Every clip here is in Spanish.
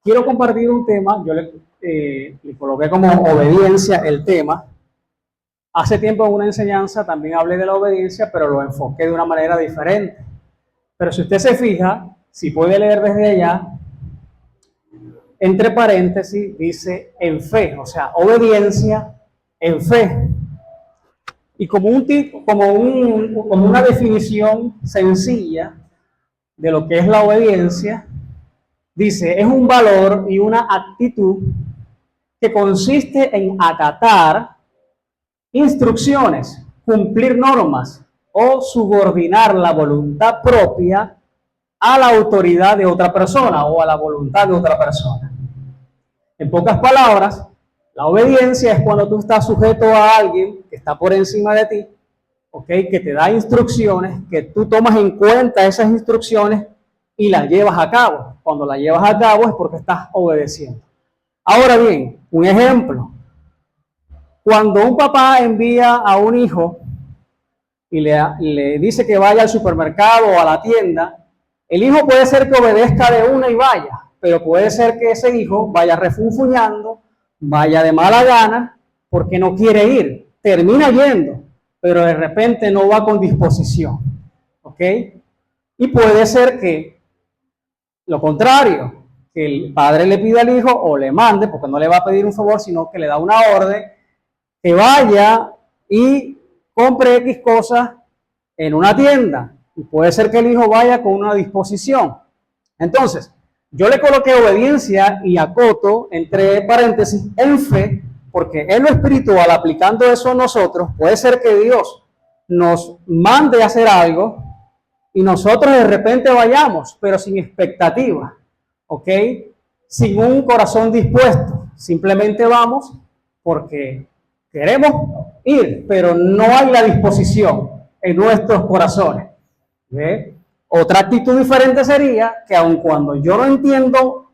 quiero compartir un tema, yo le coloqué como obediencia el tema. Hace tiempo en una enseñanza también hablé de la obediencia, pero lo enfoqué de una manera diferente. Pero si usted se fija, si puede leer desde allá, entre paréntesis dice en fe, o sea, obediencia en fe. Y como una definición sencilla de lo que es la obediencia, dice, es un valor y una actitud que consiste en acatar instrucciones, cumplir normas o subordinar la voluntad propia a la autoridad de otra persona o a la voluntad de otra persona. En pocas palabras, la obediencia es cuando tú estás sujeto a alguien que está por encima de ti, ¿okay? Que te da instrucciones, que tú tomas en cuenta esas instrucciones y las llevas a cabo. Cuando las llevas a cabo es porque estás obedeciendo. Ahora bien, un ejemplo. Cuando un papá envía a un hijo y le dice que vaya al supermercado o a la tienda, el hijo puede ser que obedezca de una y vaya, pero puede ser que ese hijo vaya refunfuñando, vaya de mala gana, porque no quiere ir. Termina yendo, pero de repente no va con disposición. ¿Ok? Y puede ser que lo contrario, que el padre le pida al hijo o le mande, porque no le va a pedir un favor, sino que le da una orden, que vaya y compre X cosas en una tienda. Y puede ser que el hijo vaya con una disposición. Entonces, yo le coloqué obediencia y acoto, entre paréntesis, en fe, porque en lo espiritual, aplicando eso a nosotros, puede ser que Dios nos mande a hacer algo y nosotros de repente vayamos, pero sin expectativa, ¿ok? Sin un corazón dispuesto. Simplemente vamos porque queremos ir, pero no hay la disposición en nuestros corazones. ¿Ve? Otra actitud diferente sería que aun cuando yo no entiendo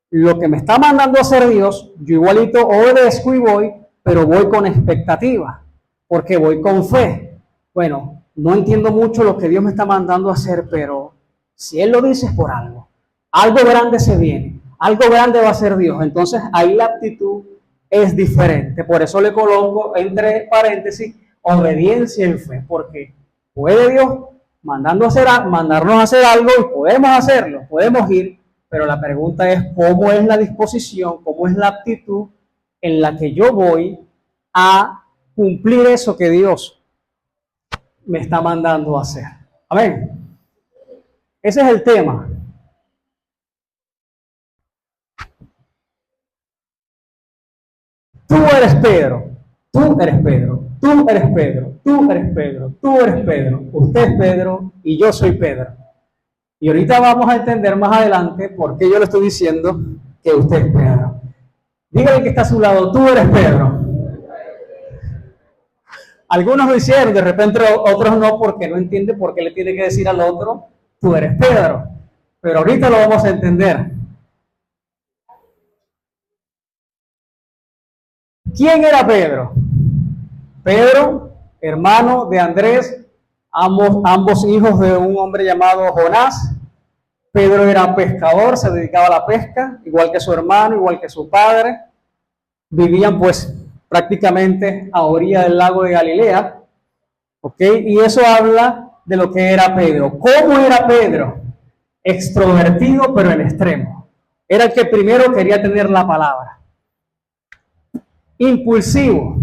lo que me está mandando a hacer Dios, yo igualito obedezco y voy, pero voy con expectativa, porque voy con fe. Bueno, no entiendo mucho lo que Dios me está mandando a hacer, pero si Él lo dice es por algo. Algo grande se viene, algo grande va a ser Dios. Entonces ahí la actitud es diferente. Por eso le coloco entre paréntesis obediencia en fe, porque puede Dios mandarnos a hacer algo y podemos hacerlo, podemos ir, pero la pregunta es cómo es la disposición, cómo es la actitud en la que yo voy a cumplir eso que Dios me está mandando a hacer. Amén. Ese es el tema. Tú eres Pedro, tú eres Pedro, tú eres Pedro, tú eres Pedro, tú eres Pedro, usted es Pedro y yo soy Pedro. Y ahorita vamos a entender más adelante por qué yo le estoy diciendo que usted es Pedro. Dígale que está a su lado, tú eres Pedro. Algunos lo hicieron, de repente otros no, porque no entiende por qué le tiene que decir al otro, tú eres Pedro. Pero ahorita lo vamos a entender. ¿Quién era Pedro? Pedro, hermano de Andrés, ambos hijos de un hombre llamado Jonás. Pedro era pescador, se dedicaba a la pesca, igual que su hermano, igual que su padre. Vivían pues prácticamente a orilla del lago de Galilea. ¿Ok? Y eso habla de lo que era Pedro. ¿Cómo era Pedro? Extrovertido, pero en extremo. Era el que primero quería tener la palabra. Impulsivo,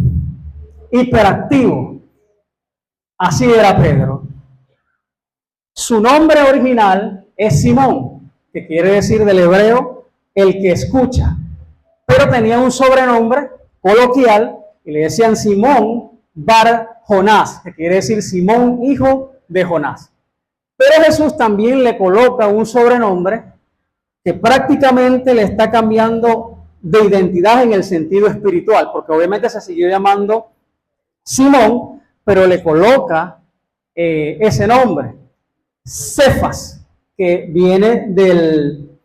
hiperactivo. Así era Pedro. Su nombre original es Simón, que quiere decir del hebreo el que escucha. Pero tenía un sobrenombre coloquial y le decían Simón Bar Jonás, que quiere decir Simón, hijo de Jonás. Pero Jesús también le coloca un sobrenombre que prácticamente le está cambiando de identidad en el sentido espiritual, porque obviamente se siguió llamando Simón, pero le coloca ese nombre, Cefas, que viene del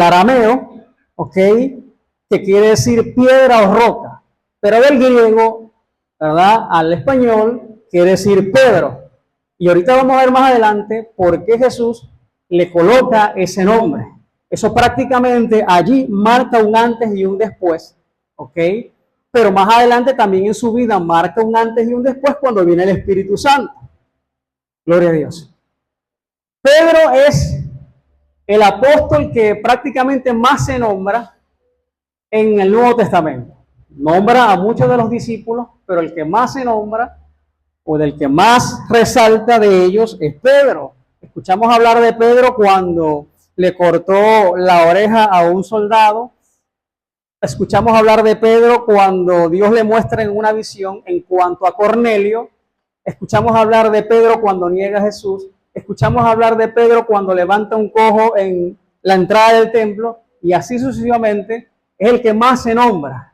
arameo, ¿ok? Que quiere decir piedra o roca, pero del griego, ¿verdad? Al español quiere decir Pedro. Y ahorita vamos a ver más adelante por qué Jesús le coloca ese nombre. Eso prácticamente allí marca un antes y un después, ¿ok? Pero más adelante también en su vida marca un antes y un después cuando viene el Espíritu Santo. Gloria a Dios. Pedro es el apóstol que prácticamente más se nombra en el Nuevo Testamento. Nombra a muchos de los discípulos, pero el que más se nombra o del que más resalta de ellos es Pedro. Escuchamos hablar de Pedro cuando le cortó la oreja a un soldado. Escuchamos hablar de Pedro cuando Dios le muestra en una visión en cuanto a Cornelio. Escuchamos hablar de Pedro cuando niega a Jesús. Escuchamos hablar de Pedro cuando levanta un cojo en la entrada del templo, y así sucesivamente. Es el que más se nombra.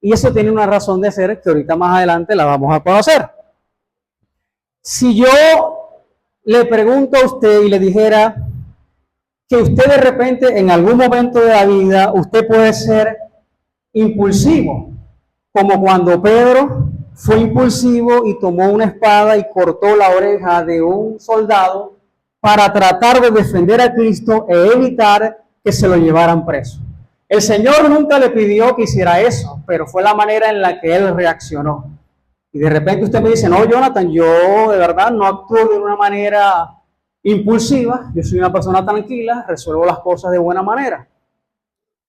Y eso tiene una razón de ser que ahorita más adelante la vamos a conocer. Si yo le pregunto a usted y le dijera que usted de repente en algún momento de la vida usted puede ser impulsivo, como cuando Pedro fue impulsivo y tomó una espada y cortó la oreja de un soldado para tratar de defender a Cristo e evitar que se lo llevaran preso. El Señor nunca le pidió que hiciera eso, pero fue la manera en la que él reaccionó. Y de repente usted me dice, no, Jonathan, yo de verdad no actúo de una manera impulsiva, yo soy una persona tranquila, resuelvo las cosas de buena manera.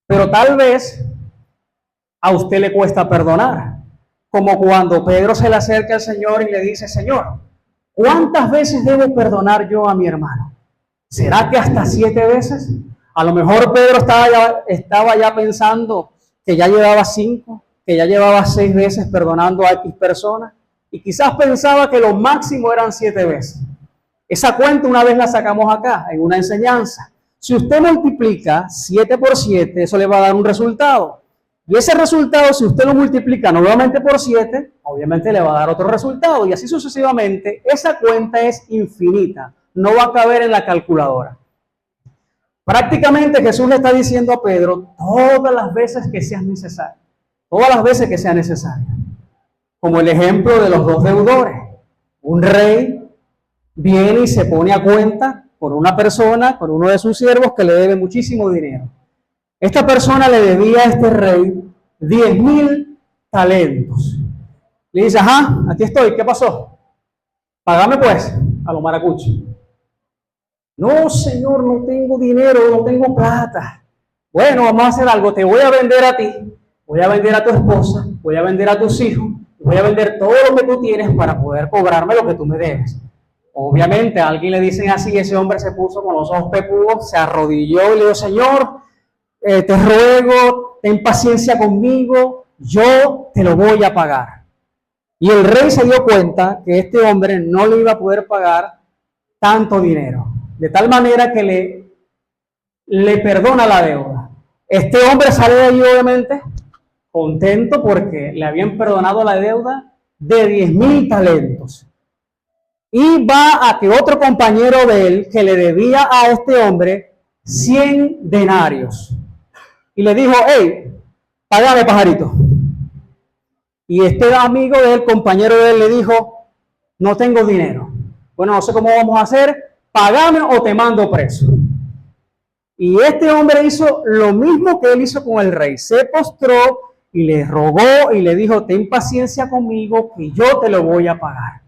Pero tal vez a usted le cuesta perdonar, como cuando Pedro se le acerca al Señor y le dice, Señor, ¿cuántas veces debo perdonar yo a mi hermano? ¿Será que hasta 7 veces? A lo mejor Pedro estaba ya pensando que ya llevaba 5, que ya llevaba 6 veces perdonando a X personas, y quizás pensaba que lo máximo eran 7 veces. Esa cuenta una vez la sacamos acá, en una enseñanza. Si usted multiplica 7 por 7, eso le va a dar un resultado. Y ese resultado, si usted lo multiplica nuevamente por 7, obviamente le va a dar otro resultado. Y así sucesivamente, esa cuenta es infinita. No va a caber en la calculadora. Prácticamente Jesús le está diciendo a Pedro todas las veces que sean necesarias. Todas las veces que sea necesario. Como el ejemplo de los 2 deudores. Un rey viene y se pone a cuenta por una persona, por uno de sus siervos que le debe muchísimo dinero. Esta persona le debía a este rey 10,000 talentos. Le dice, ajá, aquí estoy, ¿qué pasó? Págame pues, a los maracuchos. No, señor, no tengo dinero, no tengo plata. Bueno, vamos a hacer algo, te voy a vender a ti, voy a vender a tu esposa, voy a vender a tus hijos, voy a vender todo lo que tú tienes para poder cobrarme lo que tú me debes. Obviamente, a alguien le dicen así, ese hombre se puso con los ojos pepudos, se arrodilló y le dijo, Señor, te ruego, ten paciencia conmigo, yo te lo voy a pagar. Y el rey se dio cuenta que este hombre no le iba a poder pagar tanto dinero, de tal manera que le perdona la deuda. Este hombre sale de allí obviamente contento porque le habían perdonado la deuda de 10,000 talentos. Y va a que otro compañero de él que le debía a este hombre 100 denarios. Y le dijo, hey, págame, pajarito. Y este amigo de él, compañero de él, le dijo, no tengo dinero. Bueno, no sé cómo vamos a hacer, págame o te mando preso. Y este hombre hizo lo mismo que él hizo con el rey. Se postró y le rogó y le dijo, ten paciencia conmigo que yo te lo voy a pagar.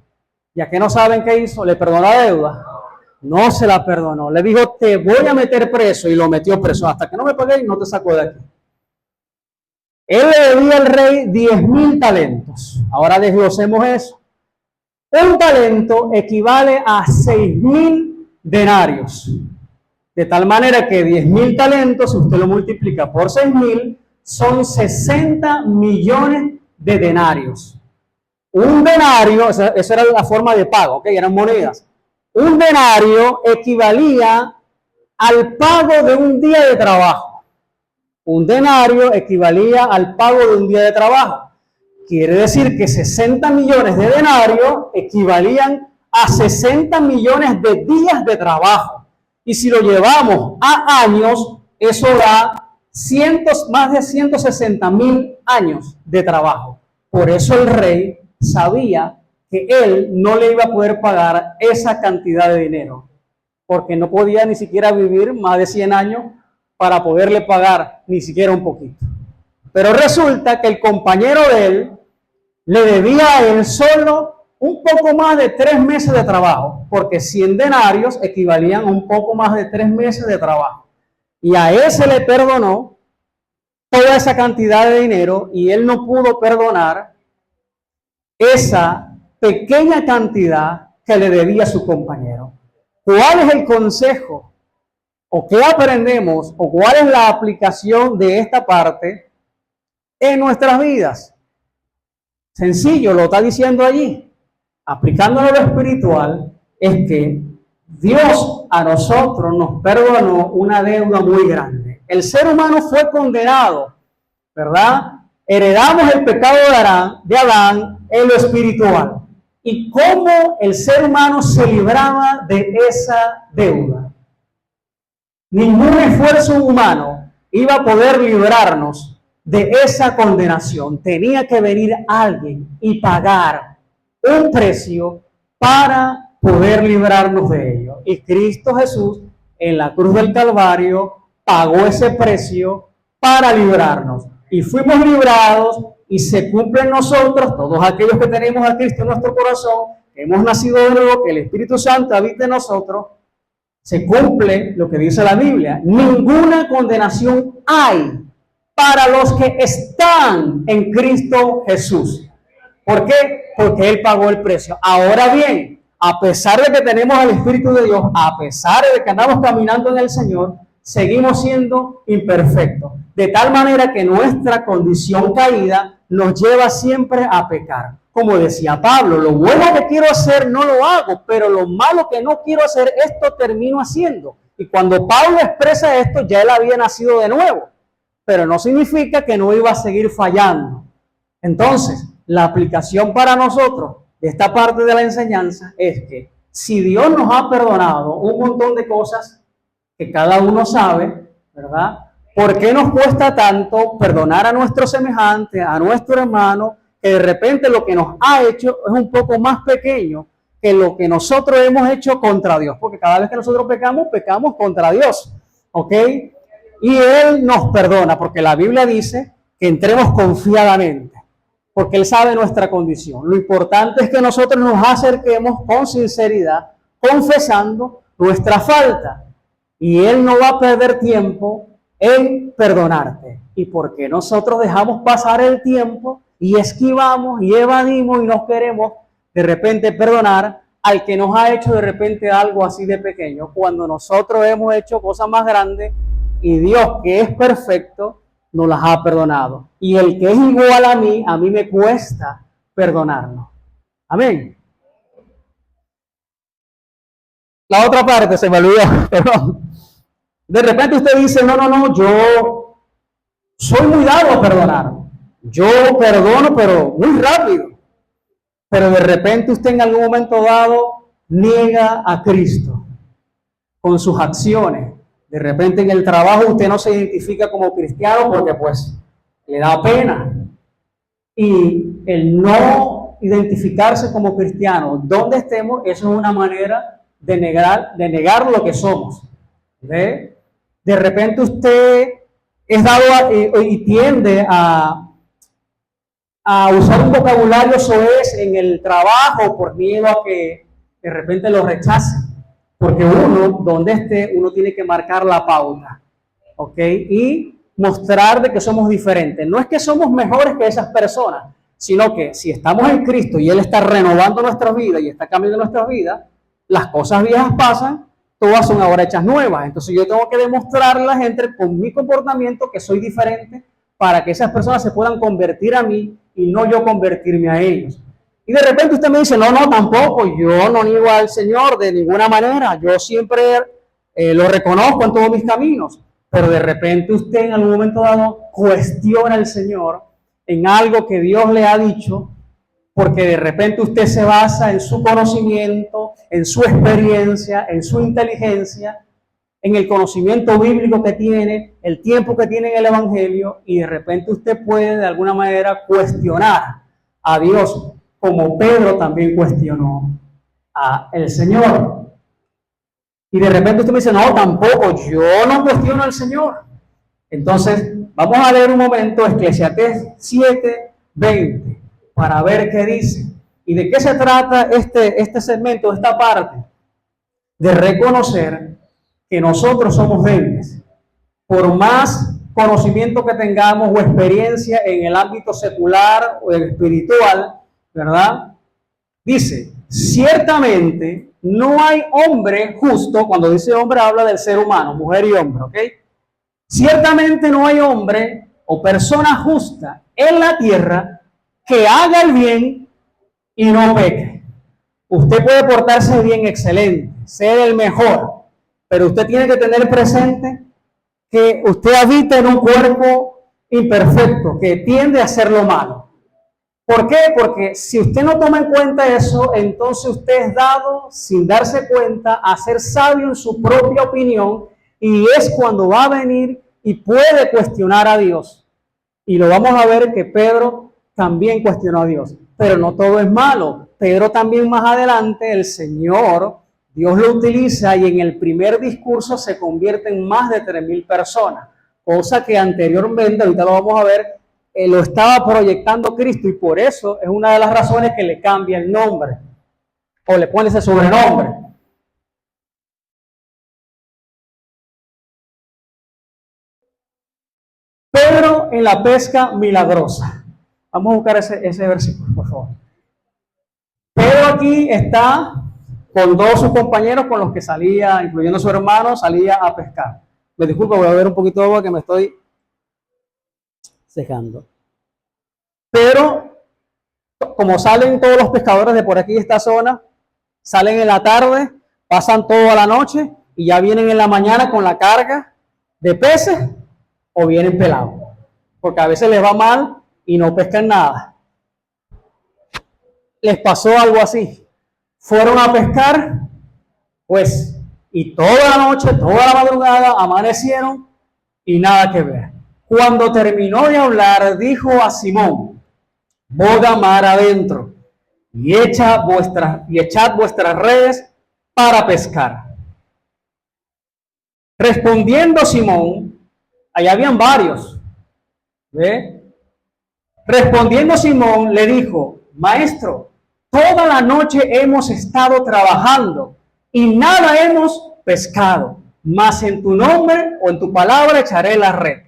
Ya que no saben qué hizo, le perdonó la deuda. No se la perdonó. Le dijo, te voy a meter preso, y lo metió preso. Hasta que no me paguéis, no te saco de aquí. Él le debía al rey 10,000 talentos. Ahora desglosemos eso. Un talento equivale a 6,000 denarios. De tal manera que 10,000 talentos, si usted lo multiplica por 6,000, son 60 millones de denarios. Un denario, esa era la forma de pago, ¿ok? Eran monedas. Un denario equivalía al pago de un día de trabajo. Un denario equivalía al pago de un día de trabajo. Quiere decir que 60 millones de denarios equivalían a 60 millones de días de trabajo. Y si lo llevamos a años, eso da más de 160,000 años de trabajo. Por eso el rey sabía que él no le iba a poder pagar esa cantidad de dinero. porque no podía ni siquiera vivir más de 100 años para poderle pagar ni siquiera un poquito. Pero resulta que el compañero de él le debía a él solo un poco más de 3 meses de trabajo, porque 100 denarios equivalían a un poco más de 3 meses de trabajo. Y a él se le perdonó toda esa cantidad de dinero y él no pudo perdonar esa pequeña cantidad que le debía a su compañero. ¿Cuál es el consejo? ¿O qué aprendemos? ¿O cuál es la aplicación de esta parte en nuestras vidas? Sencillo, lo está diciendo allí. Aplicándolo a lo espiritual, es que Dios a nosotros nos perdonó una deuda muy grande. El ser humano fue condenado, ¿verdad? Heredamos el pecado de Adán en lo espiritual. ¿Y cómo el ser humano se libraba de esa deuda? Ningún esfuerzo humano iba a poder librarnos de esa condenación. Tenía que venir alguien y pagar un precio para poder librarnos de ello. Y Cristo Jesús en la cruz del Calvario pagó ese precio para librarnos. Y fuimos librados y se cumple en nosotros, todos aquellos que tenemos a Cristo en nuestro corazón, que hemos nacido de nuevo, que el Espíritu Santo habita en nosotros, se cumple lo que dice la Biblia. Ninguna condenación hay para los que están en Cristo Jesús. ¿Por qué? Porque Él pagó el precio. Ahora bien, a pesar de que tenemos al Espíritu de Dios, a pesar de que andamos caminando en el Señor, seguimos siendo imperfectos. De tal manera que nuestra condición caída nos lleva siempre a pecar. Como decía Pablo, lo bueno que quiero hacer no lo hago, pero lo malo que no quiero hacer, esto termino haciendo. Y cuando Pablo expresa esto, ya él había nacido de nuevo, pero no significa que no iba a seguir fallando. Entonces, la aplicación para nosotros de esta parte de la enseñanza es que si Dios nos ha perdonado un montón de cosas que cada uno sabe, ¿verdad? ¿Por qué nos cuesta tanto perdonar a nuestro semejante, a nuestro hermano, que de repente lo que nos ha hecho es un poco más pequeño que lo que nosotros hemos hecho contra Dios? Porque cada vez que nosotros pecamos, pecamos contra Dios, ¿ok? Y Él nos perdona, porque la Biblia dice que entremos confiadamente, porque Él sabe nuestra condición. Lo importante es que nosotros nos acerquemos con sinceridad, confesando nuestra falta. Y Él no va a perder tiempo en perdonarte. Y porque nosotros dejamos pasar el tiempo y esquivamos y evadimos y no queremos de repente perdonar al que nos ha hecho de repente algo así de pequeño, cuando nosotros hemos hecho cosas más grandes y Dios, que es perfecto, nos las ha perdonado. Y el que es igual a mí me cuesta perdonarlo. Amén. La otra parte se me olvidó, perdón. De repente usted dice, no, yo soy muy dado a perdonar. Yo perdono, pero muy rápido. Pero de repente usted en algún momento dado niega a Cristo con sus acciones. De repente en el trabajo usted no se identifica como cristiano porque pues le da pena. Y el no identificarse como cristiano, donde estemos, eso es una manera de negar lo que somos. ¿Ve? De repente usted es dado y tiende a usar un vocabulario soez en el trabajo por miedo a que de repente lo rechacen. Porque uno, donde esté, uno tiene que marcar la pauta, ¿ok? Y mostrar de que somos diferentes. No es que somos mejores que esas personas, sino que si estamos en Cristo y Él está renovando nuestras vidas y está cambiando nuestras vidas, las cosas viejas pasan, todas son ahora hechas nuevas. Entonces yo tengo que demostrarle a la gente con mi comportamiento que soy diferente para que esas personas se puedan convertir a mí y no yo convertirme a ellos. Y de repente usted me dice, no, tampoco, yo no niego al Señor de ninguna manera, yo siempre lo reconozco en todos mis caminos, pero de repente usted en algún momento dado cuestiona al Señor en algo que Dios le ha dicho, porque de repente usted se basa en su conocimiento, en su experiencia, en su inteligencia, en el conocimiento bíblico que tiene, el tiempo que tiene en el Evangelio, y de repente usted puede de alguna manera cuestionar a Dios, como Pedro también cuestionó al Señor. Y de repente usted me dice, no, tampoco, yo no cuestiono al Señor. Entonces, vamos a leer un momento Eclesiastés 7:20 para ver qué dice. ¿Y de qué se trata este segmento, esta parte? De reconocer que nosotros somos débiles. Por más conocimiento que tengamos o experiencia en el ámbito secular o espiritual, ¿verdad? Dice, ciertamente no hay hombre justo, cuando dice hombre habla del ser humano, mujer y hombre, ¿ok? Ciertamente no hay hombre o persona justa en la tierra que haga el bien y no peque. Usted puede portarse bien, excelente, ser el mejor, pero usted tiene que tener presente que usted habita en un cuerpo imperfecto que tiende a hacer lo malo. ¿Por qué? Porque si usted no toma en cuenta eso, entonces usted es dado, sin darse cuenta, a ser sabio en su propia opinión, y es cuando va a venir y puede cuestionar a Dios. Y lo vamos a ver que Pedro también cuestionó a Dios. Pero no todo es malo. Pedro también más adelante, el Señor, Dios lo utiliza y en el primer discurso se convierte en más de 3,000 personas. Cosa que anteriormente, ahorita lo vamos a ver, lo estaba proyectando Cristo, y por eso es una de las razones que le cambia el nombre o le pone ese sobrenombre. Pedro en la pesca milagrosa. Vamos a buscar ese versículo, por favor. Pedro aquí está con todos sus compañeros con los que salía, incluyendo a su hermano, salía a pescar. Me disculpo, voy a ver un poquito de agua que me estoy secando. Pero como salen todos los pescadores de por aquí de esta zona, salen en la tarde, pasan toda la noche y ya vienen en la mañana con la carga de peces o vienen pelados, porque a veces les va mal y no pescan nada. Les pasó algo así. Fueron a pescar, pues, y toda la noche, toda la madrugada amanecieron y nada que ver. Cuando terminó de hablar, dijo a Simón, boga mar adentro y echad vuestras redes para pescar. Respondiendo Simón, allá habían varios, ¿ve? Respondiendo Simón le dijo, maestro, toda la noche hemos estado trabajando y nada hemos pescado, mas en tu nombre o en tu palabra echaré la red.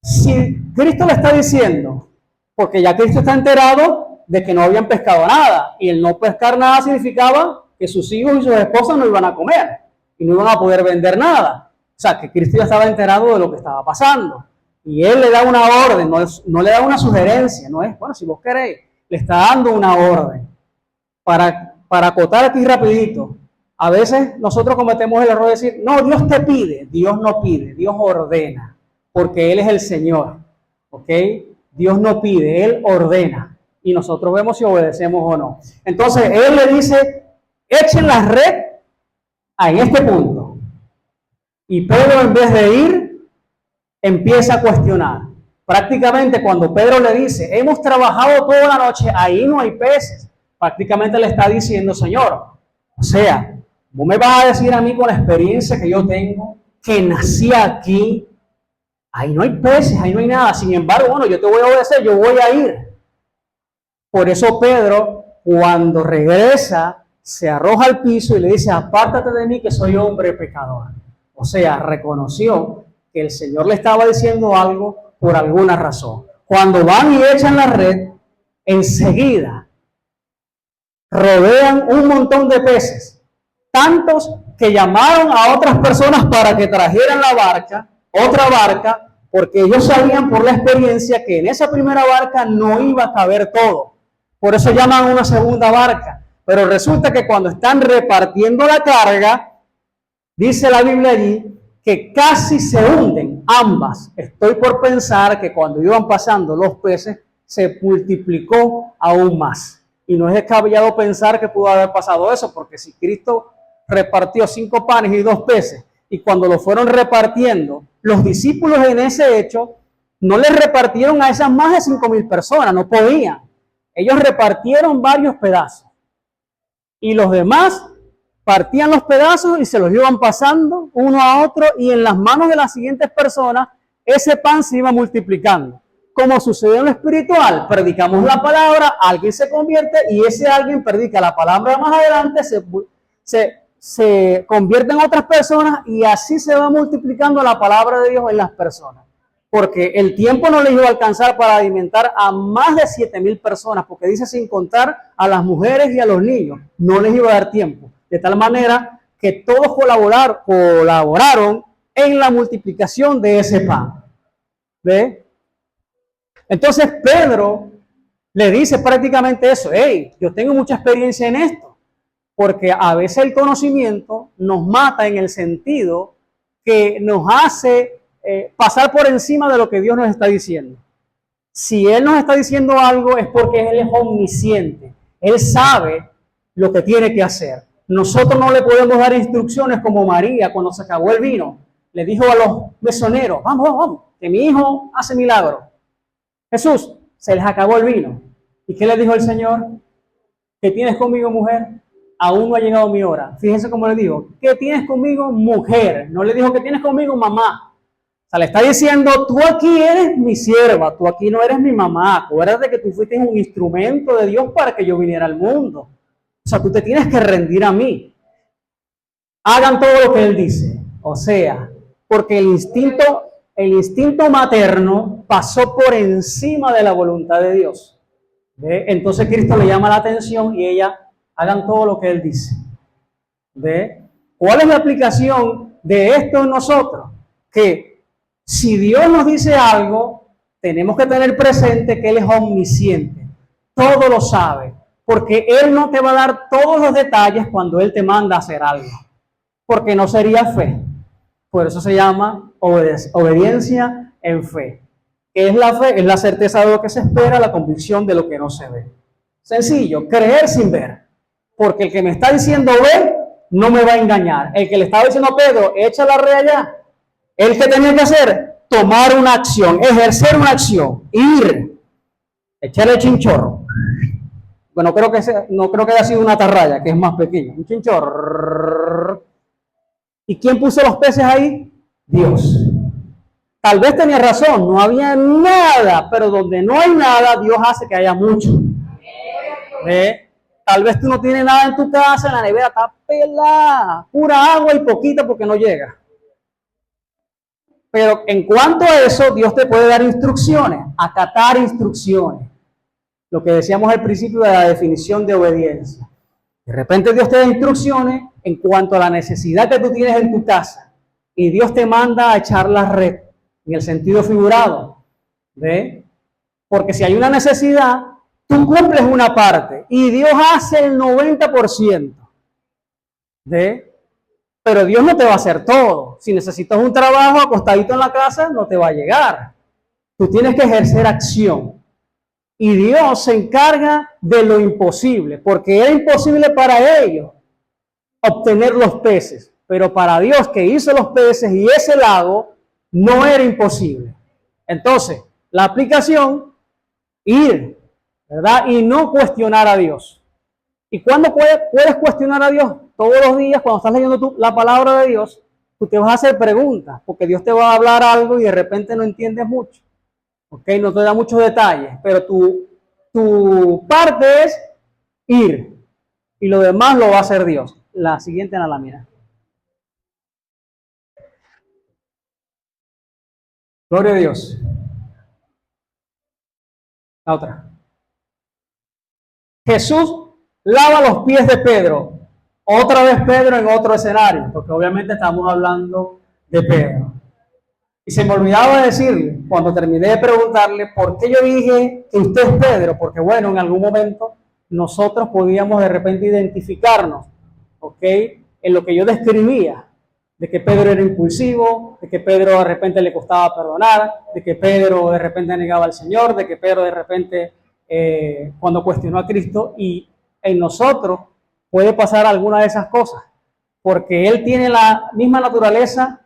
Si Cristo le está diciendo, porque ya Cristo está enterado de que no habían pescado nada, y el no pescar nada significaba que sus hijos y sus esposas no iban a comer y no iban a poder vender nada. O sea, que Cristo ya estaba enterado de lo que estaba pasando. Y él le da una orden, no le da una sugerencia, no es, bueno, si vos queréis, le está dando una orden. Para acotar aquí rapidito, a veces nosotros cometemos el error de decir, no, Dios te pide, Dios no pide, Dios ordena, porque Él es el Señor, ¿ok? Dios no pide, Él ordena, y nosotros vemos si obedecemos o no. Entonces, Él le dice, echen la red en este punto. Y Pedro, en vez de ir, empieza a cuestionar. Prácticamente cuando Pedro le dice, hemos trabajado toda la noche, ahí no hay peces, prácticamente le está diciendo, Señor, o sea, vos me vas a decir a mí con la experiencia que yo tengo, que nací aquí, ahí no hay peces, ahí no hay nada. Sin embargo, bueno, yo te voy a obedecer, yo voy a ir. Por eso Pedro, cuando regresa, se arroja al piso y le dice, apártate de mí que soy hombre pecador. O sea, reconoció que el Señor le estaba diciendo algo por alguna razón. Cuando van y echan la red, enseguida rodean un montón de peces, tantos que llamaron a otras personas para que trajeran la barca, otra barca, porque ellos sabían por la experiencia que en esa primera barca no iba a caber todo. Por eso llaman a una segunda barca. Pero resulta que cuando están repartiendo la carga, dice la Biblia allí, que casi se hunden ambas. Estoy por pensar que cuando iban pasando los peces, se multiplicó aún más. Y no es descabellado pensar que pudo haber pasado eso, porque si Cristo repartió 5 panes y 2 peces, y cuando lo fueron repartiendo, los discípulos en ese hecho no les repartieron a esas más de 5,000 personas, no podían. Ellos repartieron varios pedazos. Y los demás partían los pedazos y se los iban pasando uno a otro, y en las manos de las siguientes personas ese pan se iba multiplicando. Como sucede en lo espiritual, predicamos la palabra, alguien se convierte y ese alguien predica la palabra más adelante, se convierte en otras personas y así se va multiplicando la palabra de Dios en las personas. Porque el tiempo no les iba a alcanzar para alimentar a más de 7,000 personas, porque dice sin contar a las mujeres y a los niños, no les iba a dar tiempo. De tal manera que todos colaboraron en la multiplicación de ese pan. ¿Ve? Entonces Pedro le dice prácticamente eso: hey, yo tengo mucha experiencia en esto, porque a veces el conocimiento nos mata en el sentido que nos hace pasar por encima de lo que Dios nos está diciendo. Si Él nos está diciendo algo es porque Él es omnisciente, Él sabe lo que tiene que hacer. Nosotros no le podemos dar instrucciones como María cuando se acabó el vino. Le dijo a los mesoneros: vamos, que mi hijo hace milagro. Jesús, se les acabó el vino. ¿Y qué le dijo el Señor? ¿Qué tienes conmigo, mujer? Aún no ha llegado mi hora. Fíjense cómo le dijo: ¿qué tienes conmigo, mujer? No le dijo: ¿qué tienes conmigo, mamá? O sea, le está diciendo: tú aquí eres mi sierva, tú aquí no eres mi mamá. Acuérdate que tú fuiste un instrumento de Dios para que yo viniera al mundo. O sea, tú te tienes que rendir a mí. Hagan todo lo que Él dice. O sea, porque el instinto materno pasó por encima de la voluntad de Dios. ¿Ve? Entonces Cristo le llama la atención y ella: hagan todo lo que Él dice. ¿Ve? ¿Cuál es la aplicación de esto en nosotros? Que si Dios nos dice algo, tenemos que tener presente que Él es omnisciente. Todo lo sabe. Porque Él no te va a dar todos los detalles cuando Él te manda a hacer algo. Porque no sería fe. Por eso se llama obediencia en fe. ¿Qué es la fe? Es la certeza de lo que se espera, la convicción de lo que no se ve. Sencillo, creer sin ver. Porque el que me está diciendo ver, no me va a engañar. El que le estaba diciendo a Pedro: echa la red allá. ¿El que tenía que hacer? Tomar una acción, ejercer una acción, ir, echarle chinchorro. Bueno, no creo que haya sido una atarraya, que es más pequeña. Un chinchorro. ¿Y quién puso los peces ahí? Dios. Tal vez tenía razón, no había nada, pero donde no hay nada, Dios hace que haya mucho. Tal vez tú no tienes nada en tu casa, en la nevera está pelada, pura agua y poquita porque no llega. Pero en cuanto a eso, Dios te puede dar instrucciones, acatar instrucciones. Lo que decíamos al principio de la definición de obediencia. De repente Dios te da instrucciones en cuanto a la necesidad que tú tienes en tu casa. Y Dios te manda a echar la red, en el sentido figurado. ¿Ve? Porque si hay una necesidad, tú cumples una parte y Dios hace el 90%. ¿Ve? Pero Dios no te va a hacer todo. Si necesitas un trabajo acostadito en la casa, no te va a llegar. Tú tienes que ejercer acción. Y Dios se encarga de lo imposible, porque era imposible para ellos obtener los peces. Pero para Dios, que hizo los peces y ese lago, no era imposible. Entonces, la aplicación, ir, ¿verdad? Y no cuestionar a Dios. ¿Y cuándo puedes cuestionar a Dios? Todos los días, cuando estás leyendo la palabra de Dios, tú te vas a hacer preguntas, porque Dios te va a hablar algo y de repente no entiendes mucho. ¿Ok? No te da muchos detalles, pero tu parte es ir. Y lo demás lo va a hacer Dios. La siguiente en la mira. Gloria a Dios. La otra. Jesús lava los pies de Pedro. Otra vez Pedro en otro escenario, porque obviamente estamos hablando de Pedro. Y se me olvidaba decirle, cuando terminé de preguntarle, ¿por qué yo dije que usted es Pedro? Porque bueno, en algún momento nosotros podíamos de repente identificarnos, ¿ok? En lo que yo describía, de que Pedro era impulsivo, de que Pedro de repente le costaba perdonar, de que Pedro de repente negaba al Señor, de que Pedro de repente cuando cuestionó a Cristo, y en nosotros puede pasar alguna de esas cosas, porque él tiene la misma naturaleza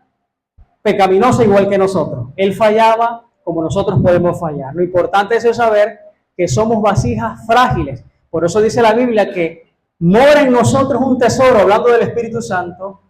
pecaminosa igual que nosotros. Él fallaba como nosotros podemos fallar. Lo importante es saber que somos vasijas frágiles. Por eso dice la Biblia que mora en nosotros un tesoro, hablando del Espíritu Santo,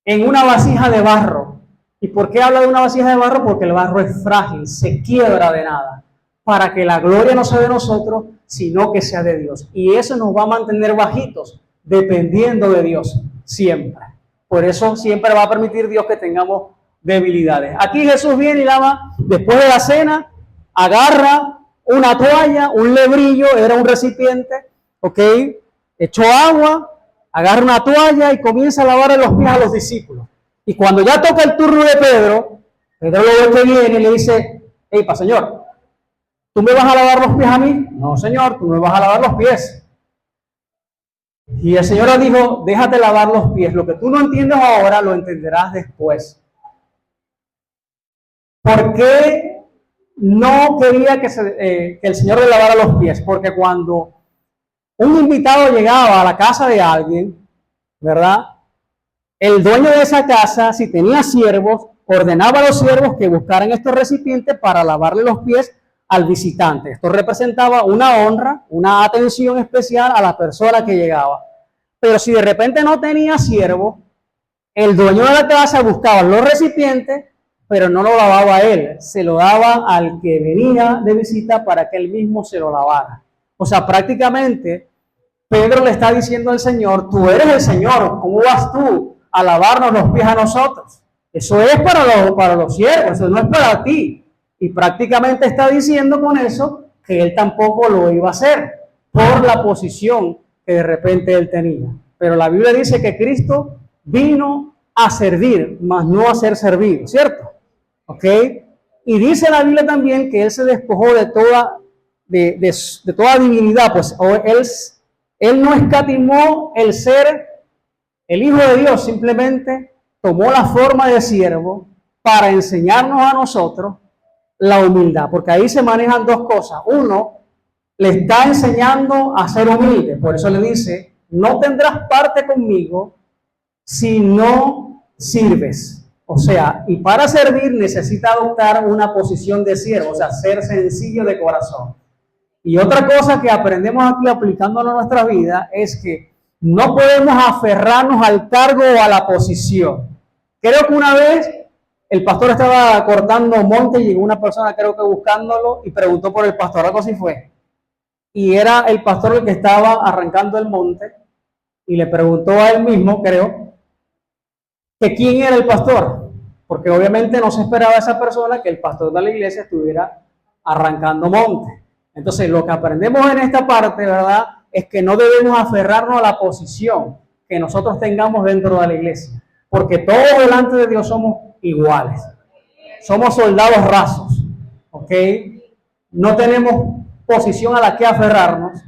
en una vasija de barro. ¿Y por qué habla de una vasija de barro? Porque el barro es frágil, se quiebra de nada, para que la gloria no sea de nosotros, sino que sea de Dios. Y eso nos va a mantener bajitos, dependiendo de Dios, siempre. Por eso siempre va a permitir Dios que tengamos debilidades. Aquí Jesús viene y daba, después de la cena, agarra una toalla, un lebrillo, era un recipiente, ¿ok? Echó agua, agarra una toalla y comienza a lavar los pies a los discípulos. Y cuando ya toca el turno de Pedro, Pedro lo ve que viene y le dice, hey, Señor, ¿tú me vas a lavar los pies a mí? No, Señor, tú me vas a lavar los pies. Y el Señor le dijo, déjate lavar los pies. Lo que tú no entiendes ahora, lo entenderás después. ¿Por qué no quería que el Señor le lavara los pies? Porque cuando un invitado llegaba a la casa de alguien, ¿verdad? El dueño de esa casa, si tenía siervos, ordenaba a los siervos que buscaran estos recipientes para lavarle los pies al visitante. Esto representaba una honra, una atención especial a la persona que llegaba. Pero si de repente no tenía siervo, el dueño de la casa buscaba los recipientes, pero no lo lavaba a él, se lo daba al que venía de visita para que él mismo se lo lavara. O sea, prácticamente Pedro le está diciendo al Señor, tú eres el Señor, ¿cómo vas tú a lavarnos los pies a nosotros? Eso es para los siervos, eso no es para ti. Y prácticamente está diciendo con eso que él tampoco lo iba a hacer por la posición que de repente él tenía. Pero la Biblia dice que Cristo vino a servir, mas no a ser servido, ¿cierto? ¿Ok? Y dice la Biblia también que él se despojó de toda divinidad, pues él no escatimó el ser el Hijo de Dios, simplemente tomó la forma de siervo para enseñarnos a nosotros la humildad, porque ahí se manejan dos cosas. Uno, le está enseñando a ser humilde, por eso le dice, no tendrás parte conmigo si no sirves. O sea, y para servir necesita adoptar una posición de siervo, o sea, ser sencillo de corazón. Y otra cosa que aprendemos aquí aplicándolo a nuestra vida es que no podemos aferrarnos al cargo o a la posición. Creo que una vez el pastor estaba cortando monte y llegó una persona, creo que buscándolo, y preguntó por el pastor, algo así fue. Y era el pastor el que estaba arrancando el monte y le preguntó a él mismo, creo, que quién era el pastor, porque obviamente no se esperaba a esa persona que el pastor de la iglesia estuviera arrancando monte. Entonces, lo que aprendemos en esta parte, ¿verdad?, es que no debemos aferrarnos a la posición que nosotros tengamos dentro de la iglesia, porque todos delante de Dios somos iguales. Somos soldados rasos, ¿ok? No tenemos posición a la que aferrarnos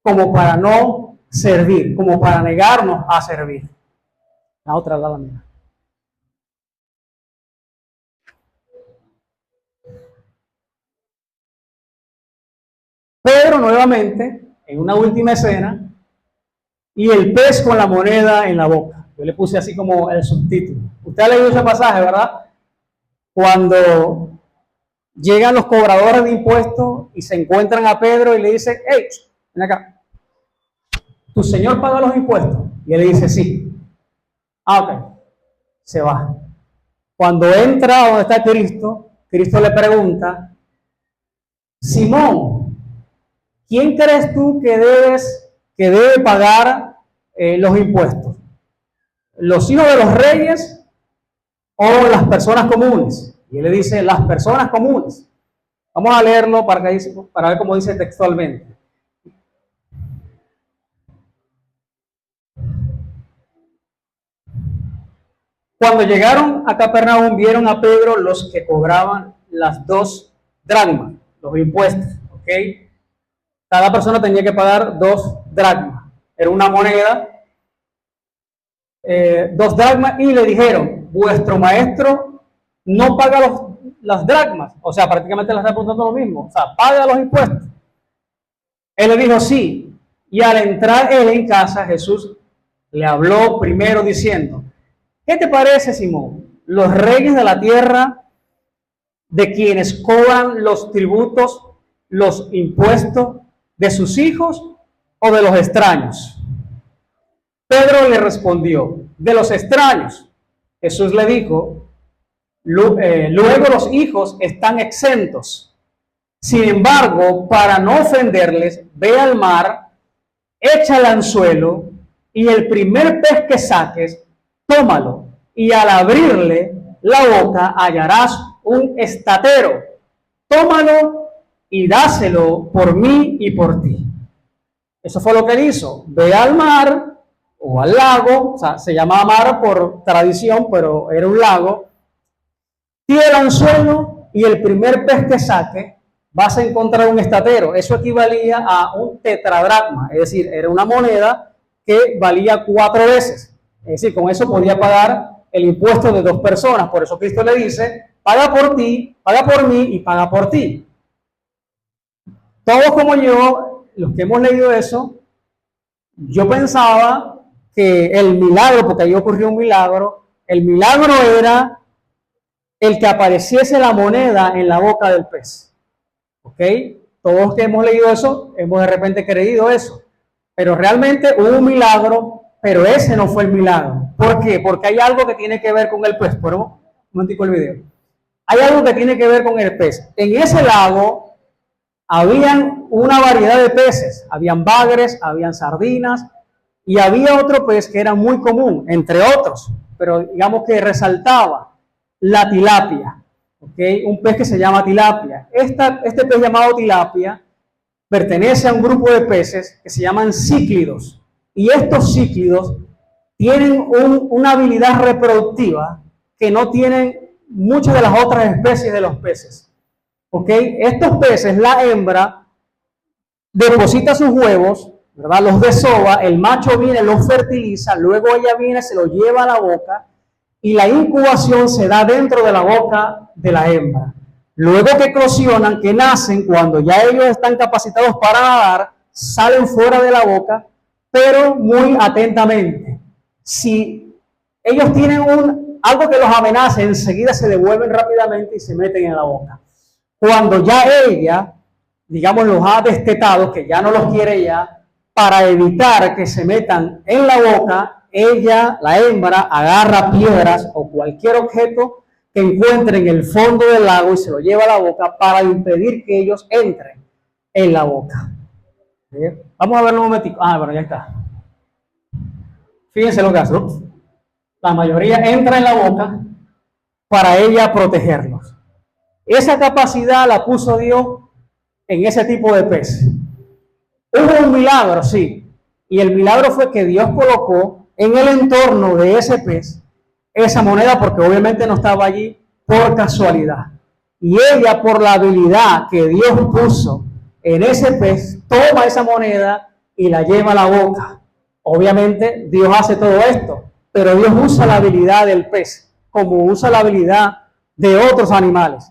como para no servir, como para negarnos a servir. La otra, la mía. Pedro nuevamente, en una última escena, y el pez con la moneda en la boca. Yo le puse así como el subtítulo. Usted ha leído ese pasaje, ¿verdad? Cuando llegan los cobradores de impuestos y se encuentran a Pedro y le dicen, hey, ven acá, ¿tu señor paga los impuestos? Y él le dice, sí. Ah, ok. Se va. Cuando entra donde está Cristo, Cristo le pregunta, Simón, ¿quién crees tú que debe pagar los impuestos? ¿Los hijos de los reyes o las personas comunes? Y él le dice, las personas comunes. Vamos a leerlo para ver cómo dice textualmente. Cuando llegaron a Capernaum, vieron a Pedro los que cobraban las 2 dracmas, los impuestos, ¿ok? Cada persona tenía que pagar 2 dracmas. Era una moneda, 2 dracmas, y le dijeron, vuestro maestro no paga las dracmas. O sea, prácticamente le está preguntando lo mismo. O sea, paga los impuestos. Él le dijo, sí. Y al entrar él en casa, Jesús le habló primero diciendo, ¿qué te parece, Simón? Los reyes de la tierra, de quienes cobran los tributos, los impuestos de sus hijos o de los extraños? Pedro le respondió, de los extraños. Jesús le dijo, luego los hijos están exentos. Sin embargo, para no ofenderles, ve al mar, echa el anzuelo y el primer pez que saques, tómalo. Y al abrirle la boca hallarás un estatero. Tómalo y dáselo por mí y por ti. Eso fue lo que él hizo. Ve al mar o al lago, o sea, se llamaba mar por tradición, pero era un lago. Tira el anzuelo y el primer pez que saque, vas a encontrar un estatero. Eso equivalía a un tetradracma, es decir, era una moneda que valía 4 veces. Es decir, con eso podía pagar el impuesto de 2 personas. Por eso Cristo le dice, paga por ti, paga por mí y paga por ti. Todos como yo, los que hemos leído eso, yo pensaba que el milagro, porque ahí ocurrió un milagro, el milagro era el que apareciese la moneda en la boca del pez. ¿Ok? Todos que hemos leído eso, hemos de repente creído eso. Pero realmente hubo un milagro, pero ese no fue el milagro. ¿Por qué? Porque hay algo que tiene que ver con el pez. Pero un momentico el video. Hay algo que tiene que ver con el pez. En ese lago habían una variedad de peces. Habían bagres, habían sardinas y había otro pez que era muy común, entre otros. Pero digamos que resaltaba la tilapia. ¿Okay? Un pez que se llama tilapia. Este pez llamado tilapia pertenece a un grupo de peces que se llaman cíclidos. Y estos cíclidos tienen una habilidad reproductiva que no tienen muchas de las otras especies de los peces. ¿Ok? Estos peces, la hembra deposita sus huevos, ¿verdad? Los desova, el macho viene, los fertiliza, luego ella viene, se los lleva a la boca y la incubación se da dentro de la boca de la hembra. Luego que eclosionan, que nacen, cuando ya ellos están capacitados para nadar, salen fuera de la boca, pero muy atentamente. Si ellos tienen algo que los amenace, enseguida se devuelven rápidamente y se meten en la boca. Cuando ya ella, digamos, los ha destetado, que ya no los quiere ya, para evitar que se metan en la boca, ella, la hembra, agarra piedras o cualquier objeto que encuentre en el fondo del lago y se lo lleva a la boca para impedir que ellos entren en la boca. ¿Bien? Vamos a verlo un momentico. Bueno, ya está. Fíjense lo que hace. La mayoría entra en la boca para ella protegerlos. Esa capacidad la puso Dios en ese tipo de pez. Hubo un milagro, sí. Y el milagro fue que Dios colocó en el entorno de ese pez esa moneda, porque obviamente no estaba allí por casualidad. Y ella, por la habilidad que Dios puso en ese pez, toma esa moneda y la lleva a la boca. Obviamente Dios hace todo esto, pero Dios usa la habilidad del pez como usa la habilidad de otros animales.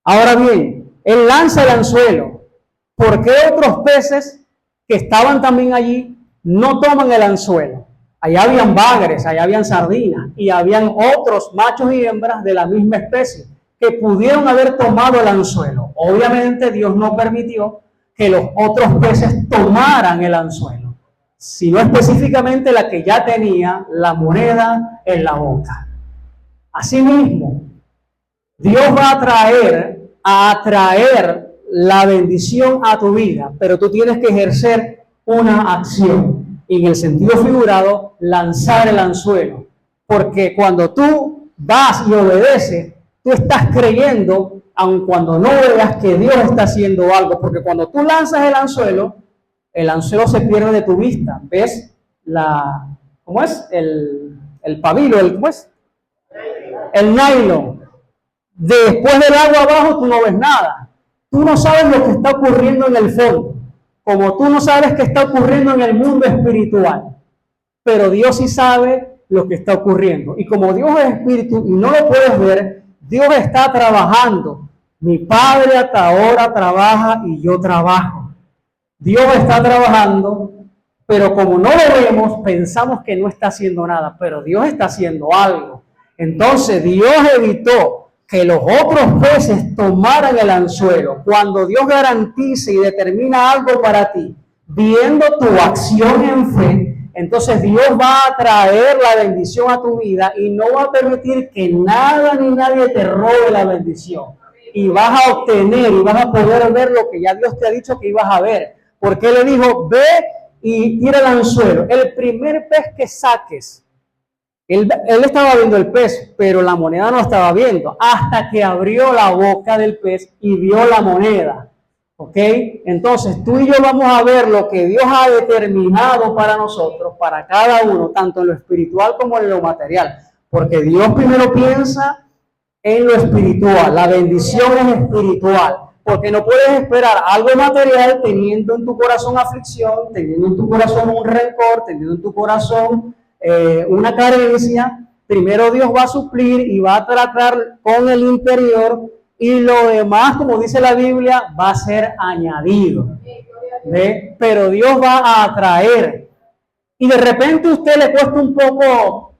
Ahora bien, Él lanza el anzuelo. ¿Por qué otros peces que estaban también allí no toman el anzuelo? Allá habían bagres, allá habían sardinas y habían otros machos y hembras de la misma especie que pudieron haber tomado el anzuelo. Obviamente Dios no permitió que los otros peces tomaran el anzuelo, sino específicamente la que ya tenía la moneda en la boca. Asimismo, Dios va a atraer la bendición a tu vida, pero tú tienes que ejercer una acción. Y en el sentido figurado, lanzar el anzuelo. Porque cuando tú vas y obedeces, tú estás creyendo, aun cuando no veas que Dios está haciendo algo. Porque cuando tú lanzas el anzuelo se pierde de tu vista. ¿Ves cómo es? El pabilo, ¿cómo es? El nylon. Después del agua abajo tú no ves nada. Tú no sabes lo que está ocurriendo en el fondo. Como tú no sabes qué está ocurriendo en el mundo espiritual, pero Dios sí sabe lo que está ocurriendo. Y como Dios es espíritu y no lo puedes ver, Dios está trabajando. Mi Padre hasta ahora trabaja y yo trabajo. Dios está trabajando, pero como no lo vemos, pensamos que no está haciendo nada, pero Dios está haciendo algo. Entonces Dios evitó que los otros peces tomaran el anzuelo. Cuando Dios garantice y determina algo para ti, viendo tu acción en fe, entonces Dios va a traer la bendición a tu vida y no va a permitir que nada ni nadie te robe la bendición. Y vas a obtener y vas a poder ver lo que ya Dios te ha dicho que ibas a ver. Porque Él le dijo, ve y tira el anzuelo. El primer pez que saques, él estaba viendo el pez, pero la moneda no estaba viendo, hasta que abrió la boca del pez y vio la moneda. ¿Ok? Entonces tú y yo vamos a ver lo que Dios ha determinado para nosotros, para cada uno, tanto en lo espiritual como en lo material. Porque Dios primero piensa en lo espiritual, la bendición es espiritual. Porque no puedes esperar algo material teniendo en tu corazón aflicción, teniendo en tu corazón un rencor, teniendo en tu corazón una carencia. Primero Dios va a suplir y va a tratar con el interior y lo demás, como dice la Biblia, va a ser añadido. ¿Ve? Pero Dios va a atraer. Y de repente a usted le cuesta un poco,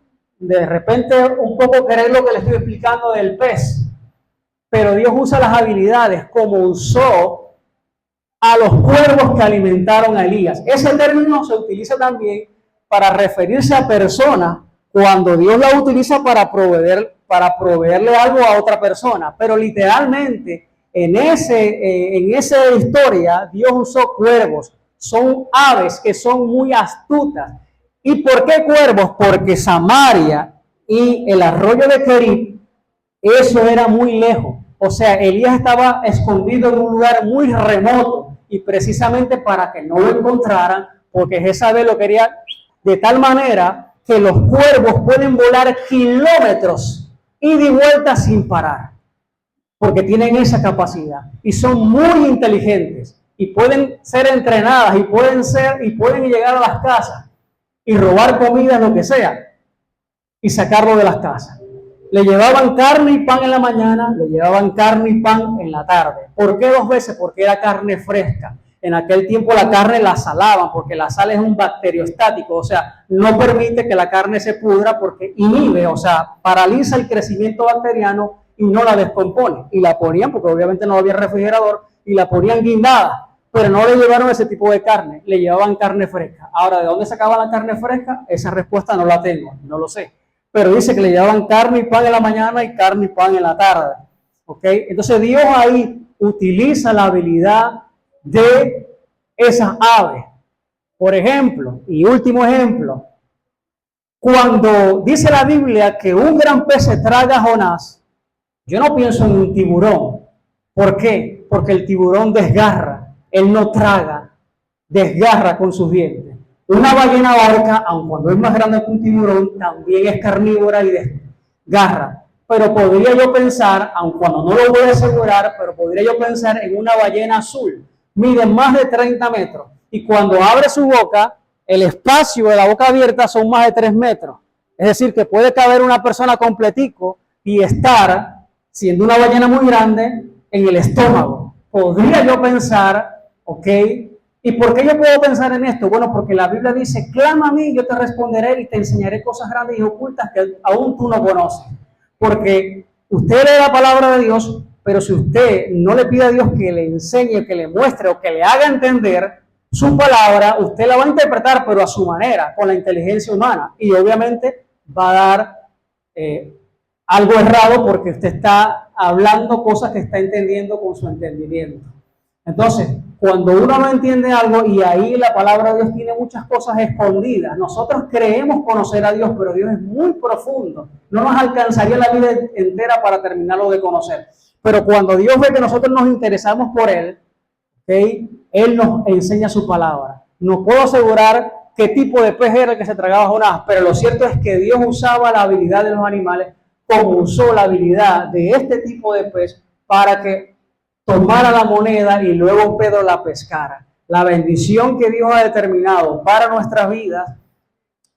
creer lo que le estoy explicando del pez. Pero Dios usa las habilidades como usó a los cuervos que alimentaron a Elías. Ese término se utiliza también para referirse a personas cuando Dios la utiliza para proveerle algo a otra persona. Pero literalmente en esa historia Dios usó cuervos. Son aves que son muy astutas. ¿Y por qué cuervos? Porque Samaria y el arroyo de Kerib, eso era muy lejos. O sea, Elías estaba escondido en un lugar muy remoto y precisamente para que no lo encontraran, porque Jezabel lo quería de tal manera que los cuervos pueden volar kilómetros ida y vuelta sin parar, porque tienen esa capacidad y son muy inteligentes y pueden ser entrenadas y pueden llegar a las casas y robar comida, lo que sea, y sacarlo de las casas. Le llevaban carne y pan en la mañana, le llevaban carne y pan en la tarde. ¿Por qué 2 veces? Porque era carne fresca. En aquel tiempo la carne la salaban, porque la sal es un bacteriostático, o sea, no permite que la carne se pudra porque inhibe, o sea, paraliza el crecimiento bacteriano y no la descompone. Y la ponían, porque obviamente no había refrigerador, y la ponían guindada, pero no le llevaron ese tipo de carne, le llevaban carne fresca. Ahora, ¿de dónde sacaban la carne fresca? Esa respuesta no la tengo, no lo sé. Pero dice que le llevaban carne y pan en la mañana y carne y pan en la tarde. ¿Ok? Entonces Dios ahí utiliza la habilidad de esas aves. Por ejemplo, y último ejemplo, cuando dice la Biblia que un gran pez se traga a Jonás, yo no pienso en un tiburón. ¿Por qué? Porque el tiburón desgarra, él no traga, desgarra con sus dientes. Una ballena orca, aun cuando es más grande que un tiburón, también es carnívora y desgarra. Pero podría yo pensar, aun cuando no lo voy a asegurar, pero podría yo pensar en una ballena azul. Mide más de 30 metros. Y cuando abre su boca, el espacio de la boca abierta son más de 3 metros. Es decir, que puede caber una persona completico y estar, siendo una ballena muy grande, en el estómago. Podría yo pensar, ok, ¿y por qué yo puedo pensar en esto? Bueno, porque la Biblia dice, clama a mí, yo te responderé y te enseñaré cosas grandes y ocultas que aún tú no conoces. Porque usted lee la palabra de Dios, pero si usted no le pide a Dios que le enseñe, que le muestre o que le haga entender su palabra, usted la va a interpretar, pero a su manera, con la inteligencia humana. Y obviamente va a dar algo errado porque usted está hablando cosas que está entendiendo con su entendimiento. Entonces, cuando uno no entiende algo, y ahí la palabra de Dios tiene muchas cosas escondidas, nosotros creemos conocer a Dios, pero Dios es muy profundo, no nos alcanzaría la vida entera para terminarlo de conocer. Pero cuando Dios ve que nosotros nos interesamos por Él, ¿okay? Él nos enseña su palabra. No puedo asegurar qué tipo de pez era el que se tragaba Jonás, pero lo cierto es que Dios usaba la habilidad de los animales como usó la habilidad de este tipo de pez para que tomara la moneda y luego Pedro la pescara. La bendición que Dios ha determinado para nuestras vidas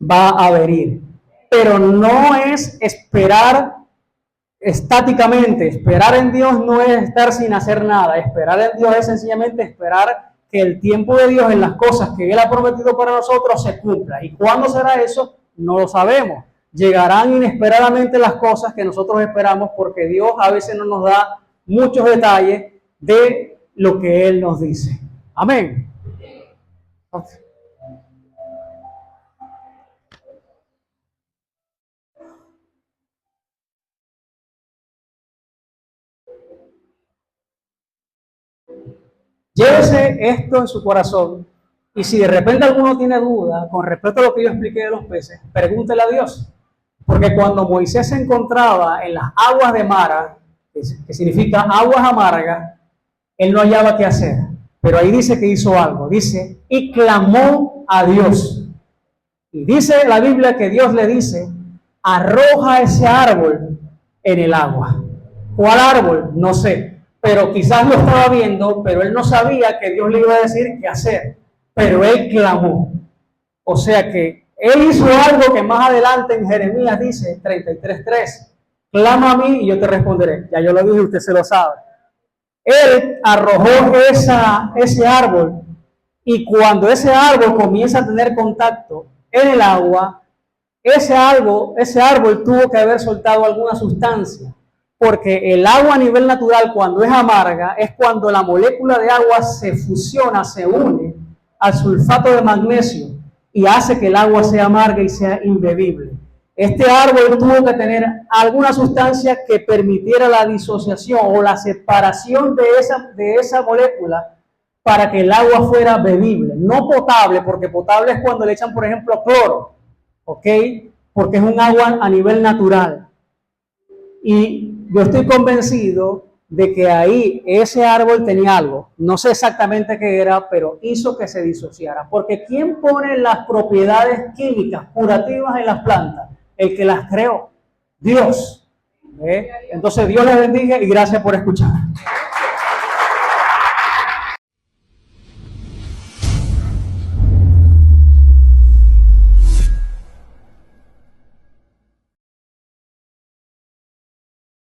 va a venir. Pero no es esperar estáticamente. Esperar en Dios no es estar sin hacer nada. Esperar en Dios es sencillamente esperar que el tiempo de Dios en las cosas que Él ha prometido para nosotros se cumpla. ¿Y cuándo será eso? No lo sabemos. Llegarán inesperadamente las cosas que nosotros esperamos porque Dios a veces no nos da muchos detalles de lo que Él nos dice. Amén. Ok. Llévese esto en su corazón y si de repente alguno tiene duda con respecto a lo que yo expliqué de los peces, pregúntele a Dios. Porque cuando Moisés se encontraba en las aguas de Mara, que significa aguas amargas, él no hallaba qué hacer. Pero ahí dice que hizo algo. Dice, y clamó a Dios. Y dice la Biblia que Dios le dice, arroja ese árbol en el agua. ¿Cuál árbol? No sé. Pero quizás lo estaba viendo, pero él no sabía que Dios le iba a decir qué hacer. Pero él clamó. O sea que él hizo algo que más adelante en Jeremías dice, 33:3, clama a mí y yo te responderé. Ya yo lo dije, usted se lo sabe. Él arrojó ese árbol y cuando ese árbol comienza a tener contacto en el agua, ese árbol tuvo que haber soltado alguna sustancia, porque el agua a nivel natural cuando es amarga es cuando la molécula de agua se fusiona, se une al sulfato de magnesio y hace que el agua sea amarga y sea imbebible. Este árbol tuvo que tener alguna sustancia que permitiera la disociación o la separación de esa molécula para que el agua fuera bebible, no potable, porque potable es cuando le echan, por ejemplo, cloro, ¿ok? Porque es un agua a nivel natural. Y yo estoy convencido de que ahí ese árbol tenía algo, no sé exactamente qué era, pero hizo que se disociara. Porque ¿quién pone las propiedades químicas curativas en las plantas? El que las creó, Dios. Entonces Dios les bendiga y gracias por escuchar.